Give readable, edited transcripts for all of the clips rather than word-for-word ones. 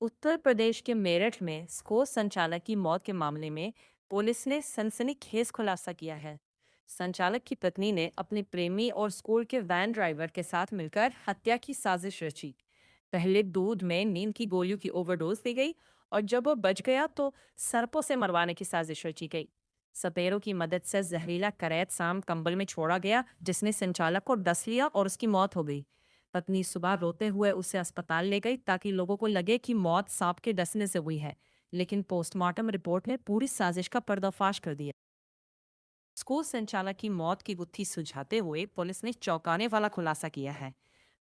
उत्तर प्रदेश के मेरठ में स्कूल संचालक की मौत के मामले में पुलिस ने सनसनीखेज खुलासा किया है। संचालक की पत्नी ने अपने प्रेमी और स्कूल के वैन ड्राइवर के साथ मिलकर हत्या की साजिश रची। पहले दूध में नींद की गोलियों की ओवरडोज दी गई और जब वो बच गया तो सर्पों से मरवाने की साजिश रची गई। सपेरों की मदद से जहरीला करैत सांप कंबल में छोड़ा गया, जिसने संचालक को डस लिया और उसकी मौत हो गई। पत्नी सुबह रोते हुए उसे अस्पताल ले गई ताकि लोगों को लगे कि मौत सांप के डसने से हुई है, लेकिन पोस्टमार्टम रिपोर्ट ने पूरी साजिश का पर्दाफाश कर दिया। स्कूल संचालक की मौत की गुत्थी सुलझाते हुए पुलिस ने चौंकाने वाला खुलासा किया है।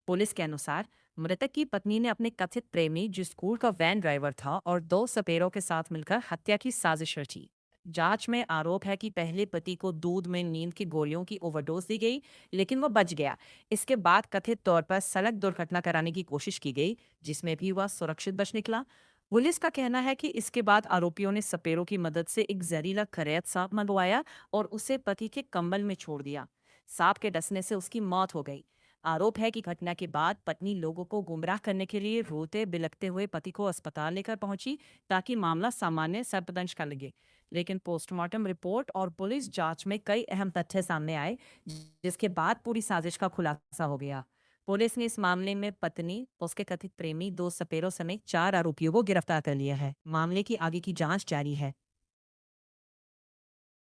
पुलिस के अनुसार मृतक की पत्नी ने अपने कथित प्रेमी, जो स्कूल का वैन ड्राइवर था, और दो सपेरों के साथ मिलकर हत्या की साजिश रची। जांच में आरोप है कि पहले पति को दूध में नींद की गोलियों की ओवरडोज दी गई, लेकिन वो बच गया। इसके बाद कथित तौर पर सड़क दुर्घटना कराने की कोशिश की गई, जिसमें भी वह सुरक्षित बच निकला। पुलिस का कहना है कि इसके बाद आरोपियों ने सपेरों की मदद से एक जहरीला करैत सांप मंगवाया और उसे पति के कंबल में छोड़ दिया। सांप के डसने से उसकी मौत हो गई। आरोप है कि घटना के बाद पत्नी लोगों को गुमराह करने के लिए रोते बिलखते हुए पति को अस्पताल लेकर पहुंची ताकि मामला सामान्य सर्पदंश का लगे। लेकिन पोस्टमार्टम रिपोर्ट और पुलिस जांच में कई अहम तथ्य सामने आए, जिसके बाद पूरी साजिश का खुलासा हो गया। पुलिस ने इस मामले में पत्नी, उसके कथित प्रेमी, दो सपेरों समेत 4 आरोपियों को गिरफ्तार कर लिया है। मामले की आगे की जांच जारी है।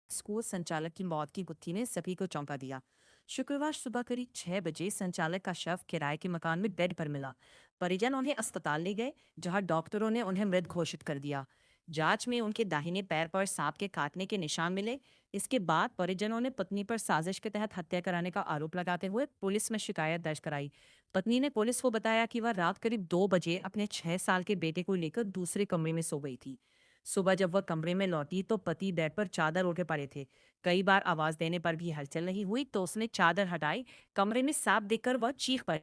स्कूल संचालक की मौत की गुत्थी ने सभी को चौंका दिया। शुक्रवार सुबह करीब 6 बजे संचालक का शव किराए के मकान में बेड पर मिला। परिजन उन्हें अस्पताल ले गए, जहां डॉक्टरों ने उन्हें मृत घोषित कर दिया। जांच में उनके दाहिने पैर पर सांप के काटने के निशान मिले। इसके बाद परिजनों ने पत्नी पर साजिश के तहत हत्या कराने का आरोप लगाते हुए पुलिस में शिकायत दर्ज कराई। पत्नी ने पुलिस को बताया कि वह रात करीब 2 बजे अपने 6 साल के बेटे को लेकर दूसरे कमरे में सो गई थी। सुबह जब वह कमरे में लौटी तो पति बेड पर चादर ओढ़े पड़े थे। कई बार आवाज देने पर भी हलचल नहीं हुई तो उसने चादर हटाई। कमरे में सांप देखकर वह चीख पड़ी।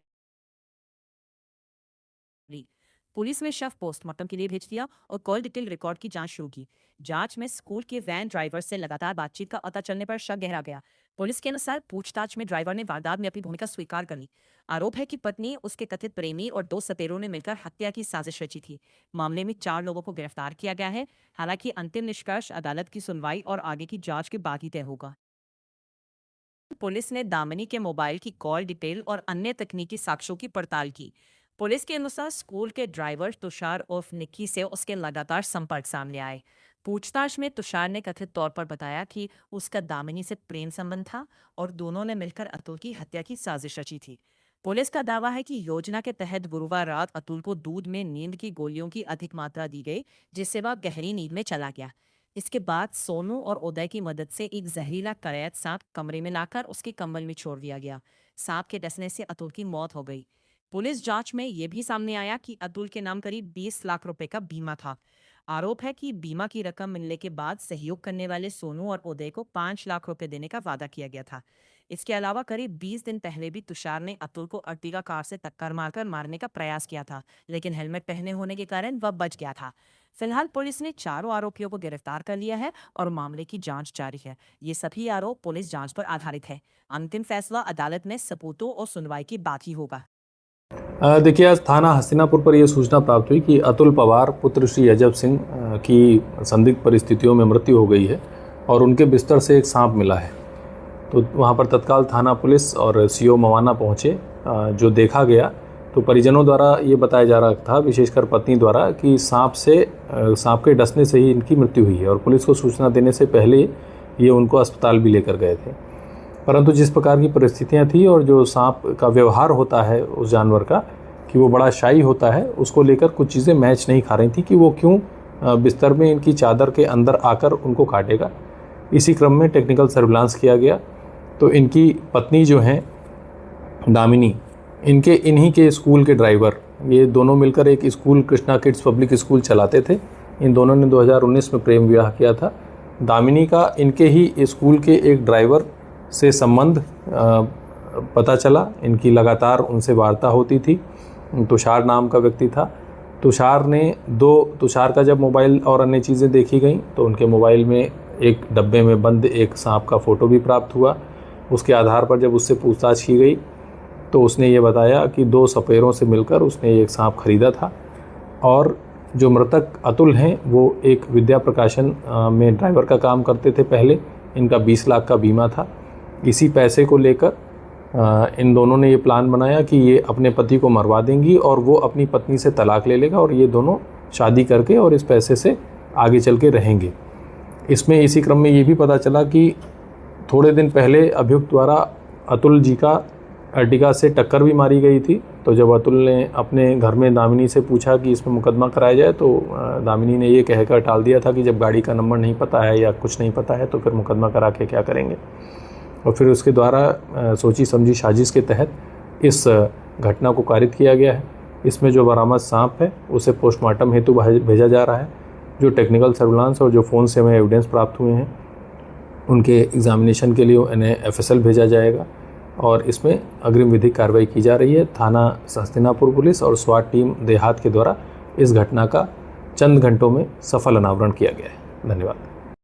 पुलिस ने शव पोस्टमार्टम के लिए भेज दिया और कॉल डिटेल रिकॉर्ड की जांच शुरू की। जांच में स्कूल के वैन ड्राइवर से लगातार बातचीत का पता चलने पर शक गहरा गया। पुलिस के अनुसार पूछताछ में ड्राइवर ने वारदात में अपनी भूमिका स्वीकार कर ली। आरोप है कि पत्नी, उसके कथित प्रेमी और दो सपेरों ने मिलकर हत्या की साजिश रची थी। मामले में 4 लोगों को गिरफ्तार किया गया है। हालांकि अंतिम निष्कर्ष अदालत की सुनवाई और आगे की जांच के बाद ही तय होगा। पुलिस ने दामिनी के मोबाइल की कॉल डिटेल और अन्य तकनीकी साक्ष्यों की पड़ताल की। पुलिस के अनुसार स्कूल के ड्राइवर तुषार उर्फ निक्की से उसके लगातार संपर्क सामने आए। पूछताछ में तुषार ने कथित तौर पर बताया कि उसका दामिनी से प्रेम संबंध था और दोनों ने मिलकर अतुल की हत्या की साजिश रची थी। पुलिस का दावा है कि योजना के तहत गुरुवार रात अतुल को दूध में नींद की गोलियों की अधिक मात्रा दी गई, जिससे वह गहरी नींद में चला गया। इसके बाद सोनू और उदय की मदद से एक जहरीला करैत सांप कमरे में लाकर उसके कंबल में छोड़ दिया गया। सांप के डसने से अतुल की मौत हो गई। पुलिस जांच में यह भी सामने आया कि अतुल के नाम करीब 20 लाख रुपए का बीमा था। आरोप है कि बीमा की रकम मिलने के बाद सहयोग करने वाले सोनू और उदय को 5 लाख रुपए देने का वादा किया गया था। इसके अलावा करीब 20 दिन पहले भी तुषार ने अतुल को अर्टिगा कार से टक्कर मारकर मारने का प्रयास किया था, लेकिन हेलमेट पहने होने के कारण वह बच गया था। फिलहाल पुलिस ने चारों आरोपियों को गिरफ्तार कर लिया है और मामले की जांच जारी है। ये सभी आरोप पुलिस जांच पर आधारित है। अंतिम फैसला अदालत में सबूतों और सुनवाई की बात ही होगा। देखिए, आज थाना हस्तिनापुर पर यह सूचना प्राप्त हुई कि अतुल पवार पुत्र श्री अजब सिंह की संदिग्ध परिस्थितियों में मृत्यु हो गई है और उनके बिस्तर से एक सांप मिला है। तो वहां पर तत्काल थाना पुलिस और सीओ मवाना पहुंचे। जो देखा गया तो परिजनों द्वारा ये बताया जा रहा था, विशेषकर पत्नी द्वारा, कि सांप के डसने से ही इनकी मृत्यु हुई है और पुलिस को सूचना देने से पहले ये उनको अस्पताल भी लेकर गए थे। परंतु जिस प्रकार की परिस्थितियां थी और जो सांप का व्यवहार होता है उस जानवर का, कि वो बड़ा शाई होता है, उसको लेकर कुछ चीज़ें मैच नहीं खा रही थी कि वो क्यों बिस्तर में इनकी चादर के अंदर आकर उनको काटेगा। इसी क्रम में टेक्निकल सर्विलांस किया गया तो इनकी पत्नी जो हैं दामिनी, इन्हीं के स्कूल के ड्राइवर, ये दोनों मिलकर एक school, Krishna kids public school चलाते थे। इन दोनों ने 2019 में प्रेम विवाह किया था। दामिनी का इनके ही स्कूल के एक ड्राइवर से संबंध पता चला। इनकी लगातार उनसे वार्ता होती थी। तुषार नाम का व्यक्ति था। तुषार का जब मोबाइल और अन्य चीज़ें देखी गई तो उनके मोबाइल में एक डब्बे में बंद एक सांप का फ़ोटो भी प्राप्त हुआ। उसके आधार पर जब उससे पूछताछ की गई तो उसने ये बताया कि 2 सपेरों से मिलकर उसने एक सांप खरीदा था और जो मृतक अतुल हैं वो एक विद्या प्रकाशन में ड्राइवर का काम करते थे पहले। इनका 20 लाख का बीमा था। इसी पैसे को लेकर इन दोनों ने ये प्लान बनाया कि ये अपने पति को मरवा देंगी और वो अपनी पत्नी से तलाक ले लेगा और ये दोनों शादी करके और इस पैसे से आगे चल के रहेंगे। इसमें इसी क्रम में ये भी पता चला कि थोड़े दिन पहले अभियुक्त द्वारा अतुल जी का अर्टिगा से टक्कर भी मारी गई थी। तो जब अतुल ने अपने घर में दामिनी से पूछा कि इसमें मुकदमा कराया जाए तो दामिनी ने ये कहकर टाल दिया था कि जब गाड़ी का नंबर नहीं पता है या कुछ नहीं पता है तो फिर मुकदमा करा के क्या करेंगे। और फिर उसके द्वारा सोची समझी साजिश के तहत इस घटना को कारित किया गया है। इसमें जो बरामद सांप है उसे पोस्टमार्टम हेतु भेजा जा रहा है। जो टेक्निकल सर्विलांस और जो फ़ोन से हमें एविडेंस प्राप्त हुए हैं उनके एग्जामिनेशन के लिए इन्हें FSL भेजा जाएगा और इसमें अग्रिम विधिक कार्रवाई की जा रही है। थाना हस्तिनापुर पुलिस और स्वाट टीम देहात के द्वारा इस घटना का चंद घंटों में सफल अनावरण किया गया है। धन्यवाद।